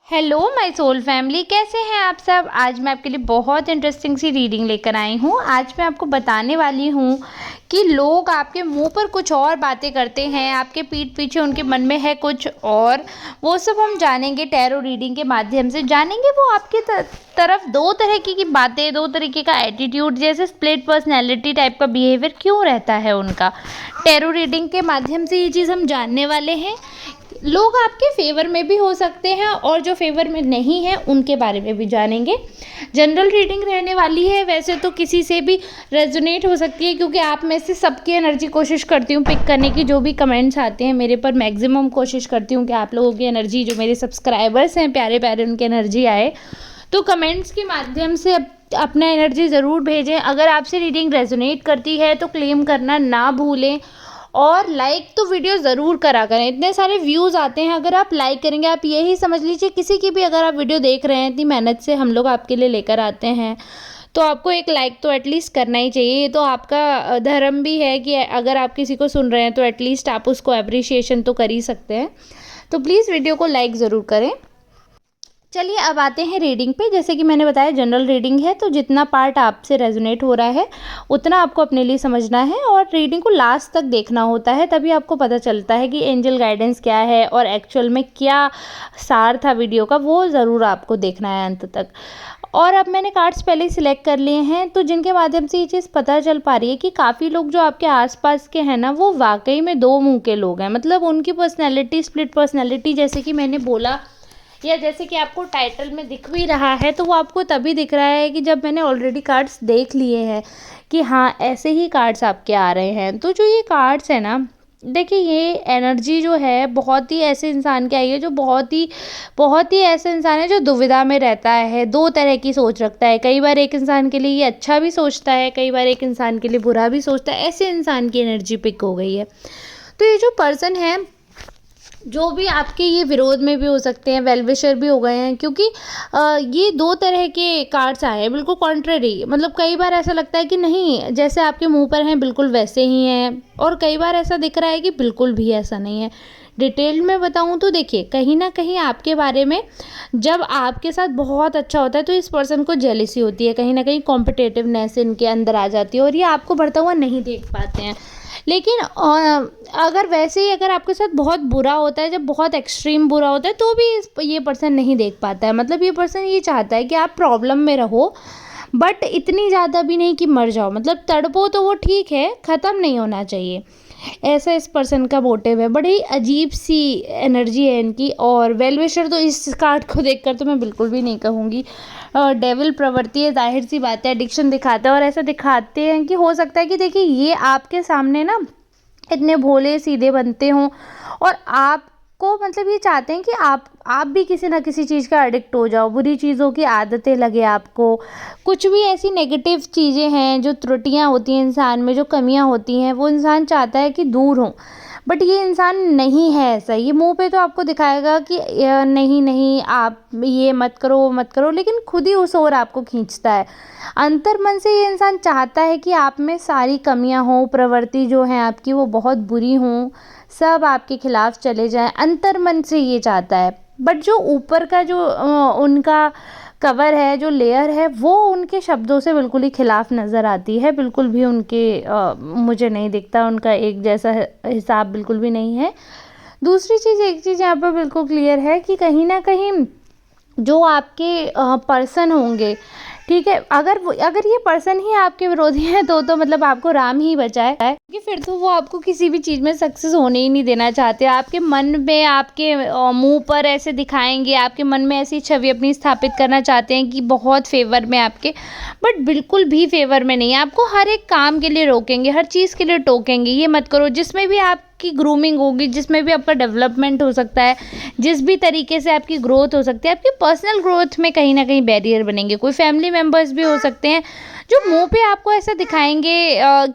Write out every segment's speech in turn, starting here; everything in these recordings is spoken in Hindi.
हेलो माय सोल फैमिली, कैसे हैं आप सब। आज मैं आपके लिए बहुत इंटरेस्टिंग सी रीडिंग लेकर आई हूँ। आज मैं आपको बताने वाली हूँ कि लोग आपके मुंह पर कुछ और बातें करते हैं, आपके पीठ पीछे उनके मन में है कुछ और। वो सब हम जानेंगे, टैरो रीडिंग के माध्यम से जानेंगे। वो आपकी तरफ दो तरह की बातें, दो तरीके का एटीट्यूड, जैसे स्प्लिट पर्सनैलिटी टाइप का बिहेवियर क्यों रहता है उनका। टैरो रीडिंग के माध्यम से ये चीज़ हम जानने वाले हैं। लोग आपके फेवर में भी हो सकते हैं और जो फेवर में नहीं है उनके बारे में भी जानेंगे। जनरल रीडिंग रहने वाली है, वैसे तो किसी से भी रेजोनेट हो सकती है, क्योंकि आप में से सबकी एनर्जी कोशिश करती हूँ पिक करने की। जो भी कमेंट्स आते हैं मेरे पर, मैक्सिमम कोशिश करती हूँ कि आप लोगों की एनर्जी, जो मेरे सब्सक्राइबर्स हैं प्यारे प्यारे, उनकी एनर्जी आए। तो कमेंट्स के माध्यम से अपना एनर्जी ज़रूर भेजें। अगर आपसे रीडिंग रेजोनेट करती है तो क्लेम करना ना भूलें, और लाइक तो वीडियो ज़रूर करा करें। इतने सारे व्यूज़ आते हैं, अगर आप लाइक करेंगे, आप यही समझ लीजिए किसी की भी अगर आप वीडियो देख रहे हैं, इतनी मेहनत से हम लोग आपके लिए लेकर आते हैं, तो आपको एक लाइक तो एटलीस्ट करना ही चाहिए। ये तो आपका धर्म भी है कि अगर आप किसी को सुन रहे हैं तो एटलीस्ट आप उसको अप्रिशिएशन तो कर ही सकते हैं। तो प्लीज़ वीडियो को लाइक ज़रूर करें। चलिए अब आते हैं रीडिंग पे। जैसे कि मैंने बताया जनरल रीडिंग है, तो जितना पार्ट आपसे रेजोनेट हो रहा है उतना आपको अपने लिए समझना है और रीडिंग को लास्ट तक देखना होता है, तभी आपको पता चलता है कि एंजल गाइडेंस क्या है और एक्चुअल में क्या सार था वीडियो का। वो ज़रूर आपको देखना है अंत तक। और अब मैंने कार्ड्स पहले ही सिलेक्ट कर लिए हैं, तो जिनके माध्यम से ये चीज़ पता चल पा रही है कि काफ़ी लोग जो आपके आसपास के हैं ना, वो वाकई में दो मुंह के लोग हैं। मतलब उनकी पर्सनैलिटी स्प्लिट पर्सनैलिटी, जैसे कि मैंने बोला या जैसे कि आपको टाइटल में दिख भी रहा है, तो वो आपको तभी दिख रहा है कि जब मैंने ऑलरेडी कार्ड्स देख लिए हैं कि हाँ ऐसे ही कार्ड्स आपके आ रहे हैं। तो जो ये कार्ड्स है ना, देखिए ये एनर्जी जो है बहुत ही ऐसे इंसान की आई है जो बहुत ही ऐसे इंसान है जो दुविधा में रहता है, दो तरह की सोच रखता है। कई बार एक इंसान के लिए ये अच्छा भी सोचता है, कई बार एक इंसान के लिए बुरा भी सोचता है। ऐसे इंसान की एनर्जी पिक हो गई है। तो ये जो पर्सन है, जो भी आपके ये विरोध में भी हो सकते हैं, वेल विशर भी हो गए हैं, क्योंकि ये दो तरह के कार्ड्स आए हैं बिल्कुल कॉन्ट्ररी। मतलब कई बार ऐसा लगता है कि नहीं, जैसे आपके मुंह पर हैं बिल्कुल वैसे ही हैं, और कई बार ऐसा दिख रहा है कि बिल्कुल भी ऐसा नहीं है। डिटेल में बताऊं तो देखिए, कहीं ना कहीं आपके बारे में जब आपके साथ बहुत अच्छा होता है तो इस पर्सन को जेलिसी होती है, कहीं ना कहीं कॉम्पिटिटिवनेस इनके अंदर आ जाती है और ये आपको बढ़ता हुआ नहीं देख पाते हैं। लेकिन अगर वैसे ही अगर आपके साथ बहुत बुरा होता है, जब बहुत एक्सट्रीम बुरा होता है, तो भी ये पर्सन नहीं देख पाता है। मतलब ये पर्सन ये चाहता है कि आप प्रॉब्लम में रहो, बट इतनी ज़्यादा भी नहीं कि मर जाओ। मतलब तड़पो तो वो ठीक है, ख़त्म नहीं होना चाहिए, ऐसा इस पर्सन का मोटिव है। बड़ी अजीब सी एनर्जी है इनकी। और वेल विशर तो इस कार्ड को देखकर तो मैं बिल्कुल भी नहीं कहूँगी। डेविल प्रवृत्ति है, जाहिर सी बात है, एडिक्शन दिखाता है और ऐसा दिखाते हैं कि हो सकता है कि देखिए ये आपके सामने ना इतने भोले सीधे बनते हों और आपको मतलब ये चाहते हैं कि आप भी किसी ना किसी चीज़ का एडिक्ट हो जाओ, बुरी चीज़ों की आदतें लगे आपको। कुछ भी ऐसी नेगेटिव चीज़ें हैं, जो त्रुटियां होती हैं इंसान में, जो कमियां होती हैं, वो इंसान चाहता है कि दूर हों। बट ये इंसान नहीं है ऐसा। ये मुंह पे तो आपको दिखाएगा कि नहीं नहीं आप ये मत करो वो मत करो, लेकिन खुद ही उस ओर आपको खींचता है। अंतर मन से ये इंसान चाहता है कि आप में सारी कमियां हों, प्रवृत्ति जो है आपकी वो बहुत बुरी हों, सब आपके खिलाफ चले जाएं। अंतर मन से ये चाहता है। बट जो ऊपर का जो उनका कवर है, जो लेयर है, वो उनके शब्दों से बिल्कुल ही खिलाफ नज़र आती है। बिल्कुल भी उनके मुझे नहीं दिखता उनका एक जैसा हिसाब, बिल्कुल भी नहीं है। दूसरी चीज़, एक चीज़ यहाँ पर बिल्कुल क्लियर है कि कहीं ना कहीं जो आपके पर्सन होंगे, ठीक है, अगर ये पर्सन ही आपके विरोधी है तो मतलब आपको राम ही बचाए, क्योंकि फिर तो वो आपको किसी भी चीज़ में सक्सेस होने ही नहीं देना चाहते। आपके मन में, आपके मुंह पर ऐसे दिखाएंगे, आपके मन में ऐसी छवि अपनी स्थापित करना चाहते हैं कि बहुत फेवर में आपके, बट बिल्कुल भी फेवर में नहीं है। आपको हर एक काम के लिए रोकेंगे, हर चीज़ के लिए टोकेंगे, ये मत करो। जिसमें भी आपकी ग्रूमिंग होगी, जिसमें भी आपका डेवलपमेंट हो सकता है, जिस भी तरीके से आपकी ग्रोथ हो सकती है, आपकी पर्सनल ग्रोथ में कहीं ना कहीं बैरियर बनेंगे। कोई फैमिली मेम्बर्स भी हो सकते हैं जो मुंह पे आपको ऐसा दिखाएंगे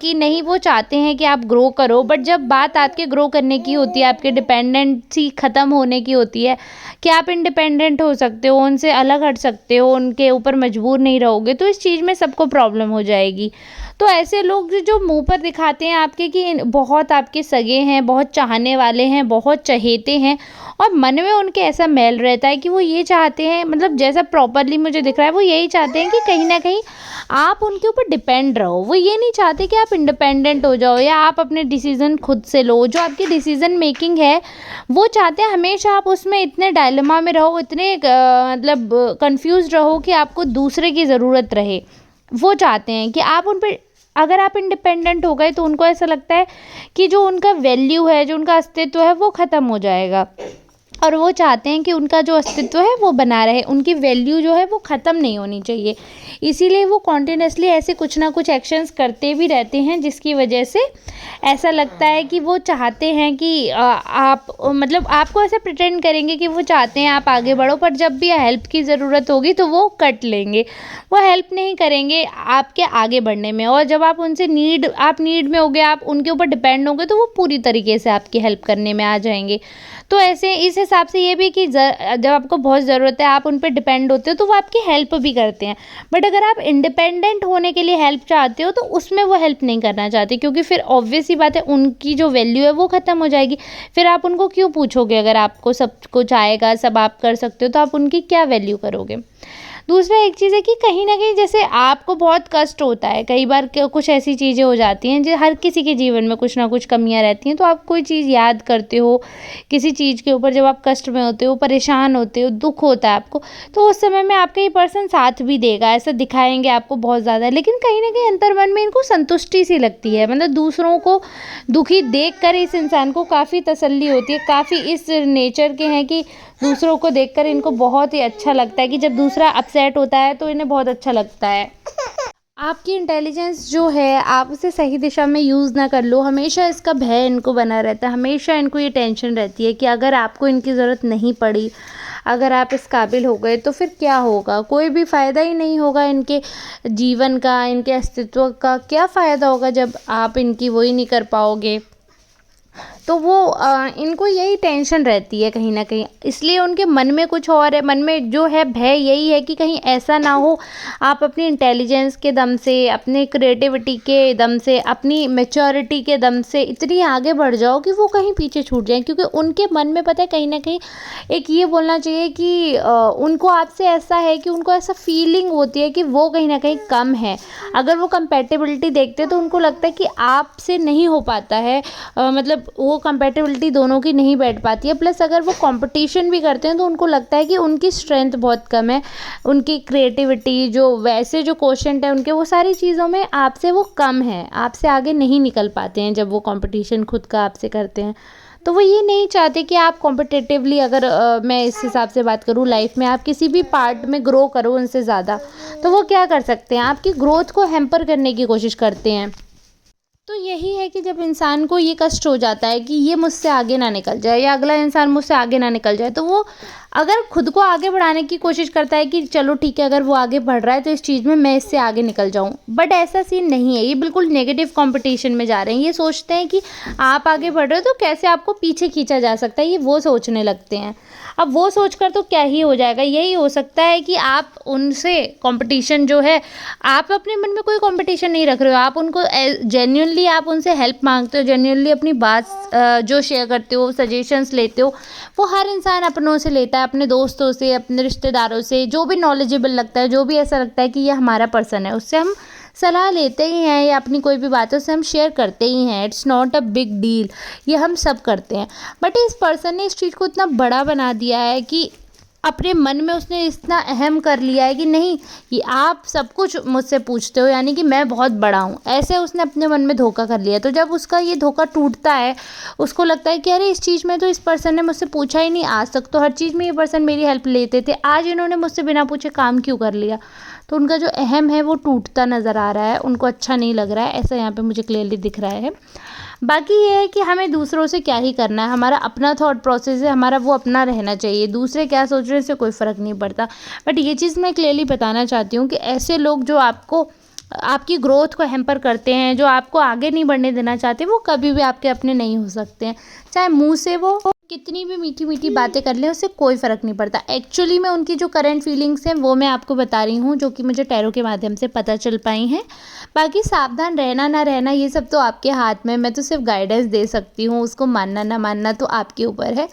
कि नहीं, वो चाहते हैं कि आप ग्रो करो, बट जब बात आपके ग्रो करने की होती है, आपके डिपेंडेंसी ख़त्म होने की होती है कि आप इंडिपेंडेंट हो सकते हो, उनसे अलग हट सकते हो, उनके ऊपर मजबूर नहीं रहोगे, तो इस चीज़ में सबको प्रॉब्लम हो जाएगी। तो ऐसे लोग जो मुँह पर दिखाते हैं आपके कि बहुत आपके सगे हैं, बहुत चाहने वाले हैं, बहुत चहेते हैं, और मन में उनके ऐसा मैल रहता है कि वो ये चाहते हैं, मतलब जैसा प्रॉपरली मुझे दिख रहा है, वो यही चाहते हैं कि कहीं न कहीं आप उनके ऊपर डिपेंड रहो। वो ये नहीं चाहते कि आप इंडिपेंडेंट हो जाओ या आप अपने डिसीज़न खुद से लो। जो आपकी डिसीज़न मेकिंग है, वो चाहते हैं हमेशा आप उसमें इतने डायलेमा में रहो, इतने मतलब कन्फ्यूज़्ड रहो कि आपको दूसरे की ज़रूरत रहे। वो चाहते हैं कि आप उन पे, अगर आप इंडिपेंडेंट हो गए तो उनको ऐसा लगता है कि जो उनका वैल्यू है, जो उनका अस्तित्व है, वो ख़त्म हो जाएगा। और वो चाहते हैं कि उनका जो अस्तित्व है वो बना रहे, उनकी वैल्यू जो है वो ख़त्म नहीं होनी चाहिए। इसीलिए वो कॉन्टिन्यूअसली ऐसे कुछ ना कुछ एक्शंस करते भी रहते हैं, जिसकी वजह से ऐसा लगता है कि वो चाहते हैं कि आप मतलब आपको ऐसा प्रिटेंड करेंगे कि वो चाहते हैं आप आगे बढ़ो, पर जब भी हेल्प की ज़रूरत होगी तो वो कट लेंगे। वो हेल्प नहीं करेंगे आपके आगे बढ़ने में, और जब आप उनसे आप नीड में होगे, आप उनके ऊपर डिपेंड होंगे, तो वो पूरी तरीके से आपकी हेल्प करने में आ जाएँगे। तो ऐसे इस हिसाब से ये भी कि जब आपको बहुत ज़रूरत है, आप उन पे डिपेंड होते हो, तो वो आपकी हेल्प भी करते हैं। बट अगर आप इंडिपेंडेंट होने के लिए हेल्प चाहते हो, तो उसमें वो हेल्प नहीं करना चाहते, क्योंकि फिर ऑब्वियस सी बात है, उनकी जो वैल्यू है वो ख़त्म हो जाएगी। फिर आप उनको क्यों पूछोगे? अगर आपको सब कुछ आएगा, सब आप कर सकते हो, तो आप उनकी क्या वैल्यू करोगे? दूसरा एक चीज़ है कि कहीं न कहीं जैसे आपको बहुत कष्ट होता है, कई बार कुछ ऐसी चीज़ें हो जाती हैं, जो हर किसी के जीवन में कुछ ना कुछ कमियाँ रहती हैं, तो आप कोई चीज़ याद करते हो, किसी चीज़ के ऊपर जब आप कष्ट में होते हो, परेशान होते हो, दुःख होता है आपको, तो उस समय में आपका ये पर्सन साथ भी देगा, ऐसा दिखाएँगे आपको बहुत ज़्यादा। लेकिन कहीं न कहीं अंतर्मन में इनको संतुष्टि सी लगती है, मतलब दूसरों को दुखी देख कर इस इंसान को काफ़ी तसल्ली होती है, काफ़ी इस नेचर के हैं कि दूसरों को देखकर इनको बहुत ही अच्छा लगता है कि जब दूसरा अपसेट होता है तो इन्हें बहुत अच्छा लगता है। आपकी इंटेलिजेंस जो है, आप उसे सही दिशा में यूज़ ना कर लो, हमेशा इसका भय इनको बना रहता है, हमेशा इनको ये टेंशन रहती है कि अगर आपको इनकी ज़रूरत नहीं पड़ी, अगर आप इस काबिल हो गए तो फिर क्या होगा? कोई भी फ़ायदा ही नहीं होगा इनके जीवन का, इनके अस्तित्व का क्या फ़ायदा होगा जब आप इनकी वो ही नहीं कर पाओगे। तो वो इनको यही टेंशन रहती है कहीं न कहीं, इसलिए उनके मन में कुछ और है, मन में जो है भय यही है कि कहीं ऐसा ना हो आप अपनी इंटेलिजेंस के दम से, अपनी क्रिएटिविटी के दम से, अपनी मैच्योरिटी के दम से इतनी आगे बढ़ जाओ कि वो कहीं पीछे छूट जाएँ। क्योंकि उनके मन में पता है कहीं न कहीं एक ये बोलना चाहिए कि उनको आपसे ऐसा है कि उनको ऐसा फीलिंग होती है कि वो कहीं न कहीं कम है। अगर वो कंपैटिबिलिटी देखते हैं तो उनको लगता है कि आपसे नहीं हो पाता है, मतलब वो कंपैटिबिलिटी दोनों की नहीं बैठ पाती है। प्लस अगर वो कंपटीशन भी करते हैं तो उनको लगता है कि उनकी स्ट्रेंथ बहुत कम है, उनकी क्रिएटिविटी जो वैसे जो क्वोशंट है उनके, वो सारी चीज़ों में आपसे वो कम है, आपसे आगे नहीं निकल पाते हैं जब वो कंपटीशन खुद का आपसे करते हैं। तो वो ये नहीं चाहते कि आप कॉम्पिटिटिवली, अगर मैं इस हिसाब से बात करूँ, लाइफ में आप किसी भी पार्ट में ग्रो करो उनसे ज़्यादा, तो वो क्या कर सकते हैं, आपकी ग्रोथ को हैम्पर करने की कोशिश करते हैं। तो यही है कि जब इंसान को ये कष्ट हो जाता है कि ये मुझसे आगे ना निकल जाए या अगला इंसान मुझसे आगे ना निकल जाए, तो वो अगर खुद को आगे बढ़ाने की कोशिश करता है कि चलो ठीक है, अगर वो आगे बढ़ रहा है तो इस चीज़ में मैं इससे आगे निकल जाऊं। बट ऐसा सीन नहीं है, ये बिल्कुल नेगेटिव कंपटीशन में जा रहे हैं। ये सोचते हैं कि आप आगे बढ़ रहे हो तो कैसे आपको पीछे खींचा जा सकता है, ये वो सोचने लगते हैं। अब वो सोचकर तो क्या ही हो जाएगा, यही हो सकता है कि आप उनसे कंपटीशन जो है, आप अपने मन में कोई कंपटीशन नहीं रख रहे हो, आप उनको जेन्युइनली आप उनसे हेल्प मांगते हो, जेन्युइनली अपनी बात जो शेयर करते हो, सजेशंस लेते हो। वो हर इंसान अपनों से लेता है, अपने दोस्तों से, अपने रिश्तेदारों से, जो भी नॉलेजेबल लगता है, जो भी ऐसा लगता है कि ये हमारा पर्सन है, उससे हम सलाह लेते ही हैं या अपनी कोई भी बात है उससे हम शेयर करते ही हैं। It's not a big deal, ये हम सब करते हैं। बट इस पर्सन ने इस चीज़ को इतना बड़ा बना दिया है कि अपने मन में उसने इतना अहम कर लिया है कि नहीं, कि आप सब कुछ मुझसे पूछते हो, यानी कि मैं बहुत बड़ा हूँ, ऐसे उसने अपने मन में धोखा कर लिया। तो जब उसका ये धोखा टूटता है, उसको लगता है कि अरे इस चीज़ में तो इस पर्सन ने मुझसे पूछा ही नहीं, आज तक तो हर चीज़ में ये पर्सन मेरी हेल्प लेते थे, आज इन्होंने मुझसे बिना पूछे काम क्यों कर लिया। तो उनका जो अहम है वो टूटता नज़र आ रहा है, उनको अच्छा नहीं लग रहा है, ऐसा यहाँ पे मुझे क्लियरली दिख रहा है। बाकी ये है कि हमें दूसरों से क्या ही करना है, हमारा अपना थॉट प्रोसेस है, हमारा वो अपना रहना चाहिए, दूसरे क्या सोच रहे हैं इससे कोई फ़र्क नहीं पड़ता। बट ये चीज़ मैं क्लियरली बताना चाहती हूँ कि ऐसे लोग जो आपको, आपकी ग्रोथ को हैम्पर करते हैं, जो आपको आगे नहीं बढ़ने देना चाहते, वो कभी भी आपके अपने नहीं हो सकते हैं, चाहे मुँह से वो कितनी भी मीठी मीठी बातें कर लें उससे कोई फ़र्क नहीं पड़ता। एक्चुअली में उनकी जो करंट फीलिंग्स हैं वो मैं आपको बता रही हूँ, जो कि मुझे टैरो के माध्यम से पता चल पाई हैं। बाकी सावधान रहना ना रहना ये सब तो आपके हाथ में, मैं तो सिर्फ गाइडेंस दे सकती हूँ, उसको मानना ना मानना तो आपके ऊपर है।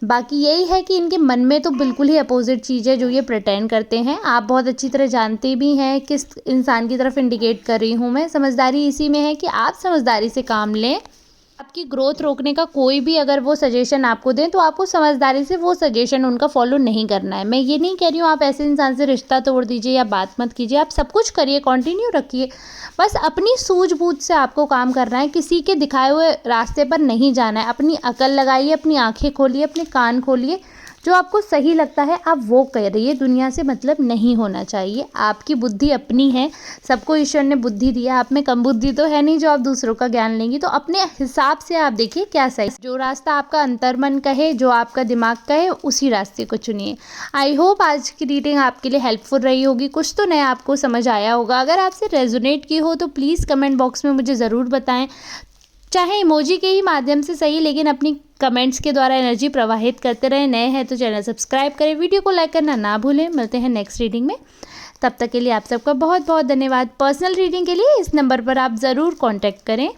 बाकी यही है कि इनके मन में तो बिल्कुल ही अपोजिट चीज़ है जो ये प्रिटेंड करते हैं। आप बहुत अच्छी तरह जानते भी हैं किस इंसान की तरफ इंडिकेट कर रही हूँ मैं। समझदारी इसी में है कि आप समझदारी से काम लें। आपकी ग्रोथ रोकने का कोई भी अगर वो सजेशन आपको दें तो आपको समझदारी से वो सजेशन उनका फॉलो नहीं करना है। मैं ये नहीं कह रही हूँ आप ऐसे इंसान से रिश्ता तोड़ दीजिए या बात मत कीजिए, आप सब कुछ करिए, कंटिन्यू रखिए, बस अपनी सूझबूझ से आपको काम करना है, किसी के दिखाए हुए रास्ते पर नहीं जाना है। अपनी अकल लगाइए, अपनी आंखें खोलिए, अपने कान खोलिए, जो आपको सही लगता है आप वो करिए। दुनिया से मतलब नहीं होना चाहिए। आपकी बुद्धि अपनी है, सबको ईश्वर ने बुद्धि दिया, आप में कम बुद्धि तो है नहीं जो आप दूसरों का ज्ञान लेंगी। तो अपने हिसाब से आप देखिए क्या सही, जो रास्ता आपका अंतर्मन कहे, जो आपका दिमाग कहे, उसी रास्ते को चुनिए। आई होप आज की रीडिंग आपके लिए हेल्पफुल रही होगी, कुछ तो नया आपको समझ आया होगा। अगर आपसे रेजोनेट की हो तो प्लीज़ कमेंट बॉक्स में मुझे ज़रूर बताएं, चाहे इमोजी के ही माध्यम से सही, लेकिन अपनी कमेंट्स के द्वारा एनर्जी प्रवाहित करते रहें। नए हैं तो चैनल सब्सक्राइब करें, वीडियो को लाइक करना ना भूलें। मिलते हैं नेक्स्ट रीडिंग में, तब तक के लिए आप सबका बहुत बहुत धन्यवाद। पर्सनल रीडिंग के लिए इस नंबर पर आप ज़रूर कॉन्टैक्ट करें।